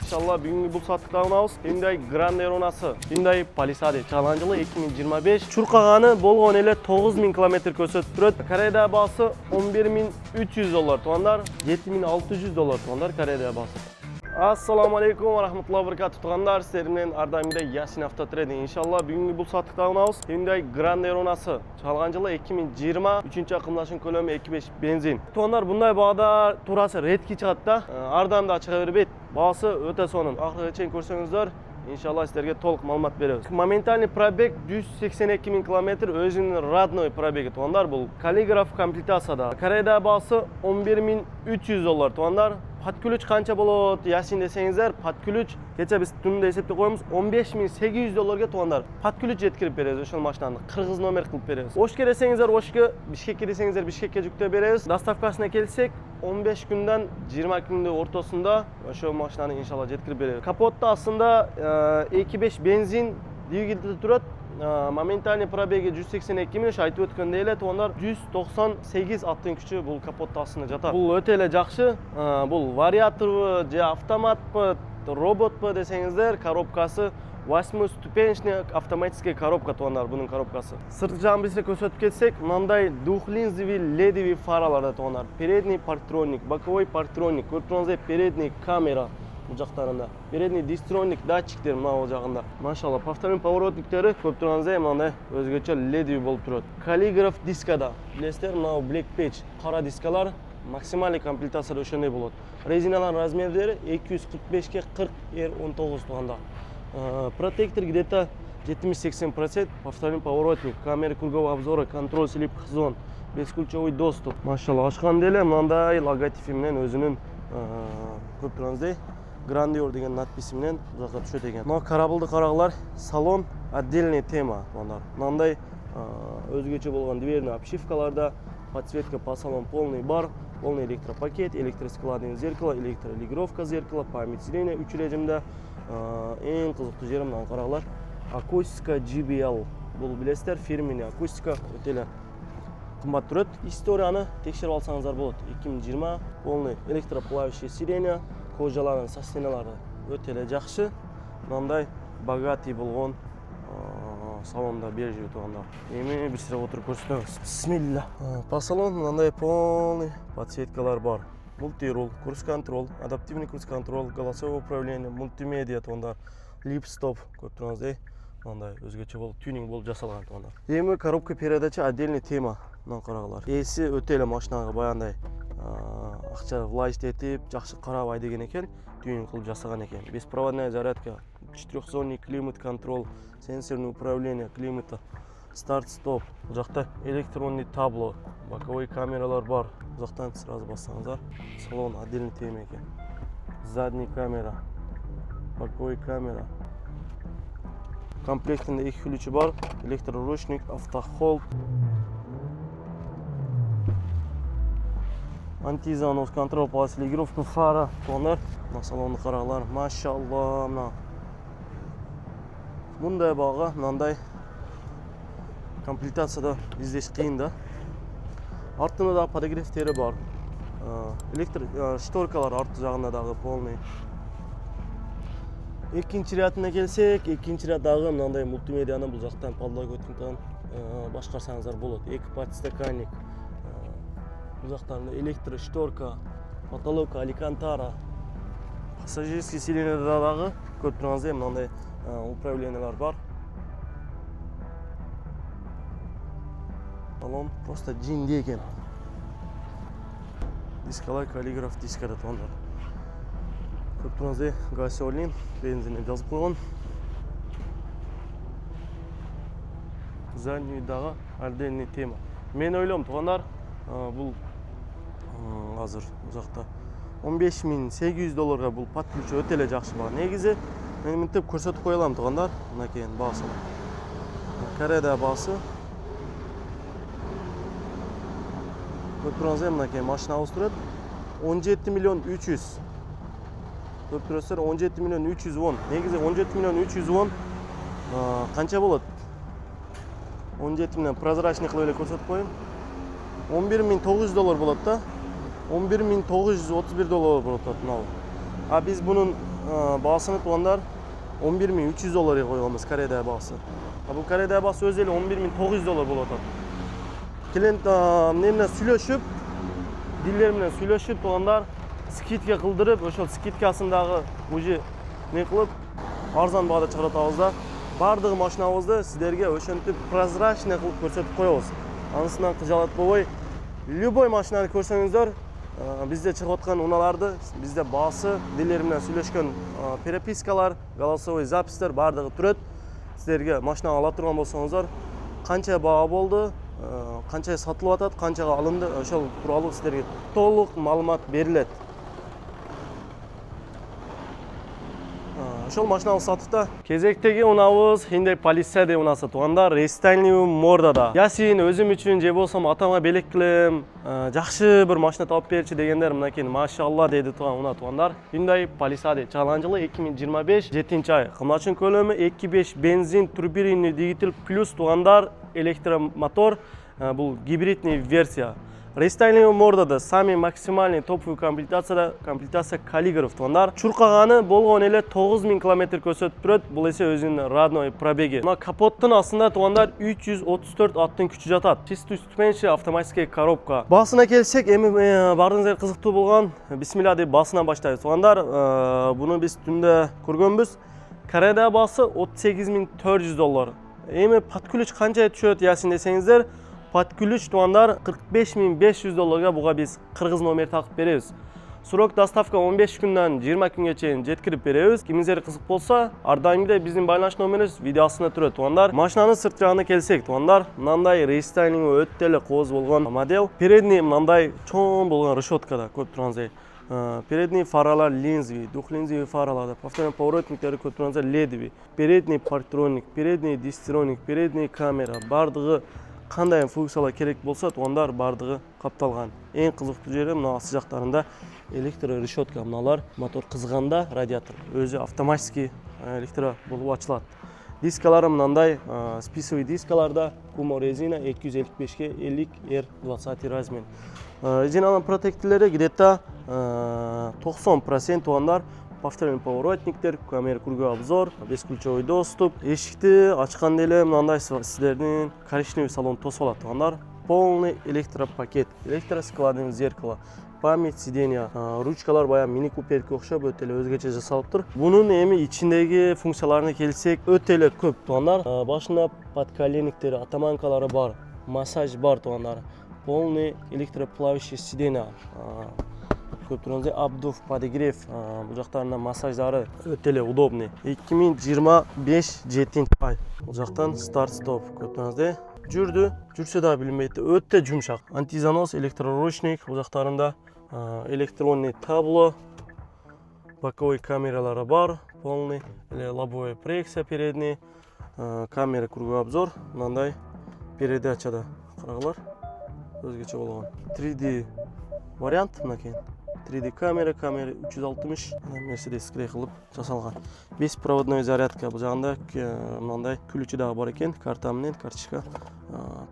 Inşallah bugungi bu sattıkta alabыз. Hyundai Grand Erona'sı, Hyundai Palisade çalan жылы 2025. Çurqagаны болгон эле 9000 км көрсөтүп турат. Кореяда баасы $11.300 тугандар, $7.600 тугандар Кореяда баасы. Assalamu alaikum wa rahmatullahi wa barakatuh tuganlar. Sizlerden ardamda Yasin Автотрединг. İnşallah bugungi bu sattıkta alabыз. Hyundai Grand Erona'sı çalan жылы 2020. 3-cü akımlaşın kөлөмү 2.5 benzin. Tuganlar bunday bağda turası retki çıgat da ardamda açığa berбейт. Baası öte sonun. Ahırga чейин көрсөңүздөр, İnşallah sizlerge толук маалымат беребиз. Моментальный пробег 182.000 км, өзүнүн родной пробеги тугандар. Бул каллиграф комплектацияда. Кореяда баасы $11.300 тугандар. Паткүлүч канча болот? Ясин десеңиздер, паткүлүч кече биз түнүндө эсептеп коебуз $15.800 тугандар. Паткүлүч жеткирип беребиз ошол машинаны. Кыргыз номер кылып беребиз. Ошко десеңиздер, Ошко, Бишкекке десеңиздер, Бишкекке жүктөп беребиз. Доставкасына келсек, 15 күндөн 20 күндүн ортосунда ошол машинаны иншалла жеткирип беребиз. Капотта астында 2.5 бензин двигатель турат. Моментальный пробеги 182 миң, айтып өткөндөй эле тугандар 198 аттын күчү бул капотта астында жатат. Бул өтө эле жакшы. Бул вариаторбу же автоматпы, роботпу десеңиздер, коробкасы 8-ступенчный автоматический коробка тугандар, бунун коробкасы. Сырт жагын бизге көрсөтүп кетсек, мындай двухлинзовый ледовый фараларда тугандар. Передний парктроник, боковой парктроник, көрүп тургандай передний камера bu жактарында. Передний дистроник датчиктер мына жагында. Машалла, повторный поворотниктери көп тургандай мындай өзгөчө ледовый болуп турат. Каллиграф дискада. Билесиздер, мына black patch, кара дискалар максималдык комплектацияда ошондой болот. Резиналардын размерлери 245 ке 40R19 туганда. Протектор где-то 70-80%, повторный поворотник, камера кругового обзора, контроль слепых зон, бесключевой доступ. Машалла, ачкан деле мындай логотипи менен өзүнүн көп тургандай Grandeur деген надписи менен жакка түшөт экен. Мына карабылды караглар, салон отдельная тема тугандар. Мындай өзгөчө болгон дверный обшивкаларда подсветка по салону полный бар, полный электропакет, электроскладное зеркало, электрорегулировка зеркала, память сидения 3 режимде. Эң кызыктуу жери мына караглар, акустика JBL. Бул билесиздер, фирменный акустика өтө эле кымбат турат. Историяны текшерип алсаңыздар болот. 2020 полный электроплавающее сиденье, кожаларын, состеналары өтө эле жакшы. Мындай богатый болгон салонда бежевый тугандар. Эми бир сыйра отуруп көрсөтөбүз. Бисмилла. По салону мындай полный подсветкалар бар. Мультирул, круиз-контроль, адаптивный круиз-контроль, голосовое управление, мультимедиа тугандар, лип-стоп көп тургандай. Мындай өзгөчө болуп тюнинг болуп жасалган тугандар. Эми коробка передача отдельный тема мына караглар. Эси өтө эле машинага баягындай акча власть этип, жакшы карабай деген экен, тюнинг кылып жасаган экен. Беспроводная зарядка, 4-зонный климат-контроль, сенсорное управление климата, старт-стоп. Бул жакта электронный табло, боковой камералар бар. Бул жактан сразу бассаңыздар, салон отдельный тема экен. Задний камера, боковой камера. Комплектинде 2 ключи бар, электроручник, автохолд. Антизанос, контроль полосы, регулировка фара. Тугандар, мына салонду караглар, машалла, мына. Мындай бага, мындай комплектацияда издеш кыйын да. Артында да подогревтери бар. Электр шторкалар арты жагында дагы полный. Экинчи рядына келсек, экинчи ряд дагы мындай мультимедианы бул жактан подлокотниктан башкарсаңыздар болот. Эки подстаканник. Бул жактарында электрошторка, потолок алькантара. Пассажирский сиденьеде дагы көрүп тургандай мындай управлениялар бар. Салон просто жинди экен. Дискалар каллиграф дискада тугандар. Көрүп тургандай газолин, бензин жазып койгон. Задний дагы отдельный тема. Мен ойлойм тугандар, бул азыр бул жакта $15.800 бул подключ өтө эле жакшы баа. Негизи мен мынтип көрсөтүп кое алам тугандар. Мынакей баасы. Кореяда баасы. Көрүп тургандай мынакей машинабыз турат. 17.300.000. Көрүп турасыздар, 17.300.000 вон. Негизи 17.300.000 вон канча болот? 17 менен прозрачный кылып эле көрсөтүп коеюн. $11.900 болот да. $11.931 болот мына. А биз бунун Bağısını tuğanlar 11.300 dolarga qo'yganmiz Koreyadagi bağısı. Bu Koreyadagi bağısı o'zi 11.900 dolar bo'ladi. Klient men bilan suylashib, diller bilan suylashib tuğanlar skidka qildirib, o'sha skidkasindagi уже ne qilib arzon бағада chiqaratamiz-da. Bardigi mashinamizda sizlarga o'shantib prozrachniy qilib ko'rsatib qo'yamiz. Anisidan qijolat bo'lmay, любой mashinani ko'rsangizlar, bizda chiqayotgan unalarni, bizda bağısı, diller bilan suylashgan перепискалар, голосовой записьlar bardigi turadi. Sizlarga mashina olib turgan bo'lsangizlar, qancha baho bo'ldi, qancha sotilib atadi, qanchaga alindi, o'sha turali sizlarga to'liq ma'lumot beriladi. Şol maşinamı satıp da kezekteki unavuz Hyundai Palisade unası tuğanda restайлинг мордада. Ясин өзім үшін же болсам атама белек кілім, жақшы бір машина тауып берші дегендер мынакей машалла дейді туған уна туғандар. Hyundai Palisade чалған жылы 2025 7 ай. Қымлашын көлемі 2.5 бензин турбиринный двигатель плюс туғандар электромотор, бұл гибридный версия. Рестайлинг мордада сами максимальный топовый комплектация каллиграф туғандар. Чурқағаны болған еле 9000 км көсөтіп тұрады. Бұл есе өзінің родной пробеги. Капоттың астында туғандар 334 аттың күші жатады. Шестиступенчатый автоматический коробка. Басына келсек, бардыңыздар қызықты болған. Бисмилля деп басынан баштайбыз. Туғандар, бұны біз түнде көргенбіз. Корейада басы 38.400 доллар. Под ключ қанша түшөт ясин десеңіздер, под ключ туғандар 45.500 долларға бұға біз қырғыз номер тақып береміз. Срок доставка 15 күннен 20 күнге чейин жеткирип беребиз. Кимиңиздер кызык болса, ар дайымда биздин байланыш номерибиз видеосуна турат. Туғандар, машинанын сырт жагына келсек, туғандар, мындай рестайлинги өтө эле кооз болгон модель. Передний мындай чоң болгон решеткада көп турганзай. Передний фаралар линзовый, двухлинзовый фаралар, повторный поворотниктер көп турганзай ледовый. Передний партроник, передний дистроник, передний камера, бардыгы қандай функциялар керек болса, туғандар бардығы қапталған. Ең қызықты жері мына асты жақтарында электро решетка, мыналар мотор қызғанда радиатор өзі автоматически электро болып açылады. Дискалары мынандай списовый дискаларда Kumo резина 255-ке 50R20 размен. Резинаның протектілері где-то 90% туғандар. Повторный поворотниктер, камера круговой обзор, бесключевой доступ. Эшикти ачкан деле мындай силердин коричневый салон тосуп алат тугандар. Полный электропакет, электроскладный зеркало, память сиденья, ручкалар баягы мини куперге окшоп өтө эле өзгөчө жасалып тур. Бунун эми ичиндеги функцияларына келсек, өтө эле көп тугандар. Башында подколенниктери, атаманкалары бар, массаж бар тугандар. Полный электроплавающий сиденья. Көп турганзай обдув, подогрев, бул жактарында массаждары өтө эле удобный. 2025 7 ай. Бул жактан старт-стоп көп турганзай. Жүрсө да билинбейт, өтө жумшак. Антизанос, электроручник, бул жактарында электронный табло, боковой камералары бар, полный, лобовая проекция передний, камера круговой обзор, мындай передачада карагалар өзгөчө болгон. 3D вариант мынакей. 3D камера 360 Mercedes крей кылып жасалган. Беспроводной зарядка бул жагында мындай ключи дагы бар экен, карта менен карточка.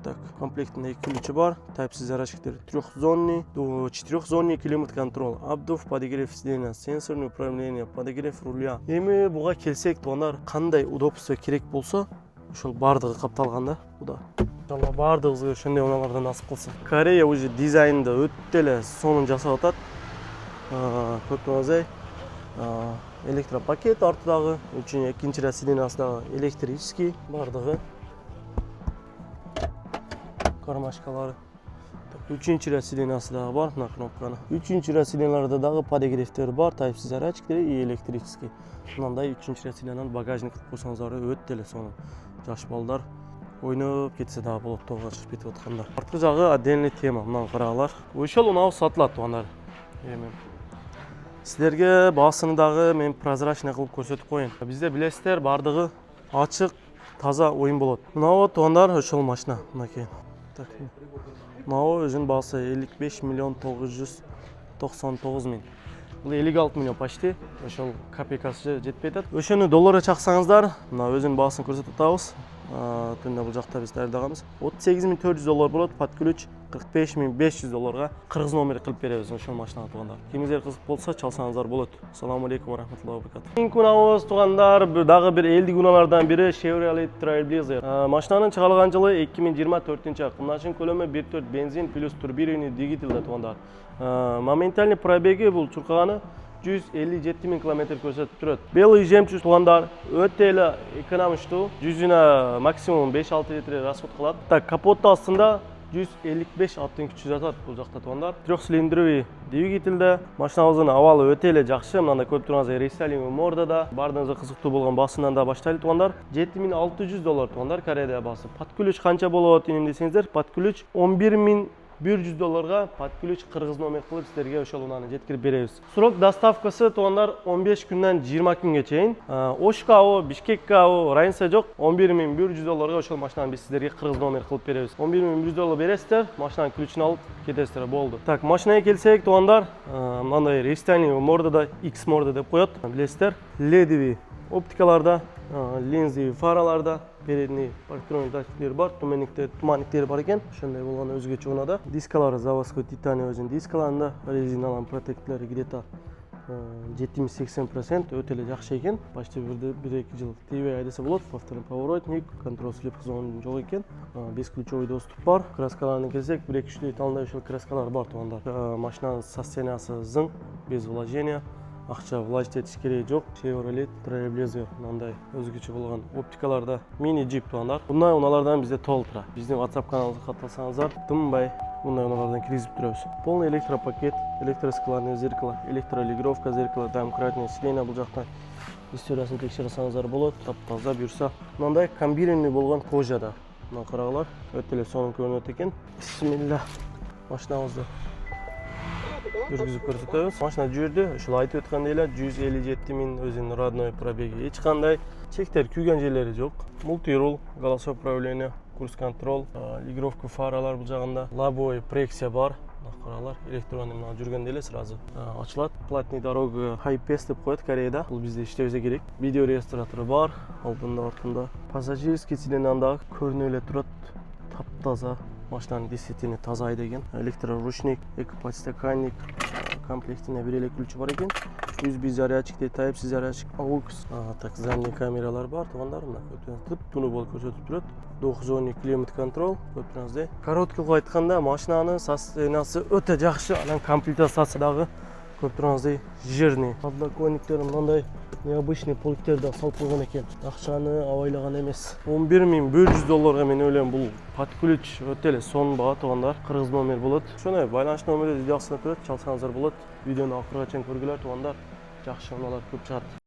Так, комплектинде ключи бар, Type-C зарядчиктер, трехзонный, 4зонный климат-контроль, обдув, подогрев сиденья, сенсорное управление, подогрев руля. Эми буга келсек, тугандар кандай удобство керек болсо, ошол бардыгы капталган да, буда. Иншалла бардыгыбызга ошондой унаалардан насып кылсын. Корея уже дизайнда өтө эле сонун жасап атат. Көп турганзай электропакет артыдагы, экинчи ряд сиденьясындагы электрический бардыгы. Кармашкалары. Үчүнчү ряд сиденьясындагы бар, мына кнопканы. Үчүнчү ряд сиденьяларда дагы подогревтер бар, Type-C зарядчиктери и электрический. Мындай үчүнчү ряд сиденьянын багажник кылып койсоңуздар өтө эле сонун. Жаш балдар ойноп кетсе дагы болот, тоого чыгып кетип атканда. Арткы жагы отдельный тема, мына карагалар. Ошол унабыз сатылат тугандар. Эми силерге баасыны дагы мен прозрачный кылып көрсөтүп коеюн. Бизде билесиздер, бардыгы ачык, таза оюн болот. Мына тугандар ошол машина, мынакей. Так. Мына өзүнүн баасы 55.999.000. Бул 56 миллион почти. Ошол копейкасы жетпей атат. Ошону долларга чаксаңыздар, мына өзүнүн баасын көрсөтүп атабыз. Түндө бул жакта биз даярдаганбыз. 38.400 доллар болот, под ключ 45.500 долларга кыргыз номери кылып беребиз ошол машинаны туугандар. Кимиңиздер кызык болсо чалсаңыздар болот. Ассаламу алейкум ва рахматуллахи ва баракатух. Кийинки унаабыз туугандар, дагы бир элдик унаалардан бири Chevrolet Trailblazer. Машинанын чыгарылган жылы 2024-жыл. Кымнашын көлөмү 1.4 бензин плюс турбированный двигателде туугандар. Моментальный пробеги бул чуркаганы 157 000 км көрсөтүп турат. Белый жемчуг туугандар өтө эле экономичтуу. Жүзүнө максимум 5-6 литр расход кылат. Так, капоттун астында 155 аттын күчү жатат бул жакта туугандар. 3-цилиндровый двигателде. Машинабыздын абалы өтө эле жакшы. Мында көрүп турганыңыздай рестайлинг мордада. Бардыгыңызга кызыктуу болгон басынан да баштайлы туугандар. 7600 доллар туугандар Кореяда басы. Под ключ канча болот десеңиздер, под ключ 11100 долларга под ключ кыргыз номер кылып силерге ошол унааны жеткирип беребиз. Срок доставкасы туугандар 15 күндөн 20 күнгө чейин. Ошкабы, Бишкеккабы, разница жок. 11100 долларга ошол машинаны биз силерге кыргыз номер кылып беребиз. 11100 доллар бересиздер, машинанын ключун алып кетесиздер, болду. Так, машинага келсек туугандар, мындай рестайлинг мордада X морда деп коет, билесиздер. Ледовый оптикаларда, линзовый фараларда, передний парктроник датчиктери бар, туманниктери бар экен. Ошондой болгону өзгөчө унада. Дискалары заводской титаниевый дискаларында, резиналан протекторлору где-то 70-80% өтө эле жакшы экен. Почти 1-2 жыл тийбей айдаса болот. Повторный поворотник, контроль слеп зон жок экен. Бесключовый доступ бар. Краскаларына келсек, 1-2 талдай ошол краскалар бар туугандар. Машинанын состояниясы зың, без вложения. Акча влажить этиш кереги жок. Chevrolet Trailblazer мындай өзгөчө болгон оптикаларда мини джип туугандар. Мындай унаалардан бизде толтура. Биздин WhatsApp каналыбызга катталсаңыздар, тынбай мындай унаалардан киргизип турабыз. Полный электропакет, электроскладное зеркало, электролегировка зеркала, домкратное сиденье бул жакта. Историясын текшере алсаңыздар болот. Таптаза буюрса, мындай комбинированный болгон кожада. Мына карагалар, өтө эле сонун көрүнөт экен. Бисмилла. Машинабызды жүргүзүп көрсөтөбүз. Машина жүрдү. Ушул айтып өткөндөй эле 157 000 өзүнүн родной пробеги. Эч кандай чектер күйгөн жерлери жок. Мультирул, голосовое управление, курс контроль, легировка фаралар бул жагында. Лобовой прексия бар. Каралар, электронный менен жүргөндө эле сразу ачылат. Платный дорога high-pass деп коет Кореяда. Бул бизде иштебесе керек. Видео регистратору бар, алдында, артында. Пассажирский сиденьяда көрүнүп эле турат. Таптаза. Машинанын десятини таза айдаган. Электроручник, экоподстаканник, комплектине бир эле ключ бар экен. USB зарядчик, Type-C зарядчик, AUX. Так, задний камералар бар туугандар, мына тып-тууну болуп көрсөтүп турат. 9-зонный климат контроль, көрүп турасыздар. Короткий кылып айтканда, машинанын состояниясы өтө жакшы. Анан комплектациясы дагы көрүп турасыздар, жирный. Подлокотниктер мындай необычный поликтерди салып койгон экен. Акчаны абайлаган эмес. 11100 долларга мен ойлойм бул под ключ өтө эле сонун баа туугандар. Кыргыз номер болот. Ошондой байланыш номери видеосуна турат, чалсаңыздар болот. Видеону акырга чейин көргүлөр туугандар. Жакшы унаалар көп чыгат.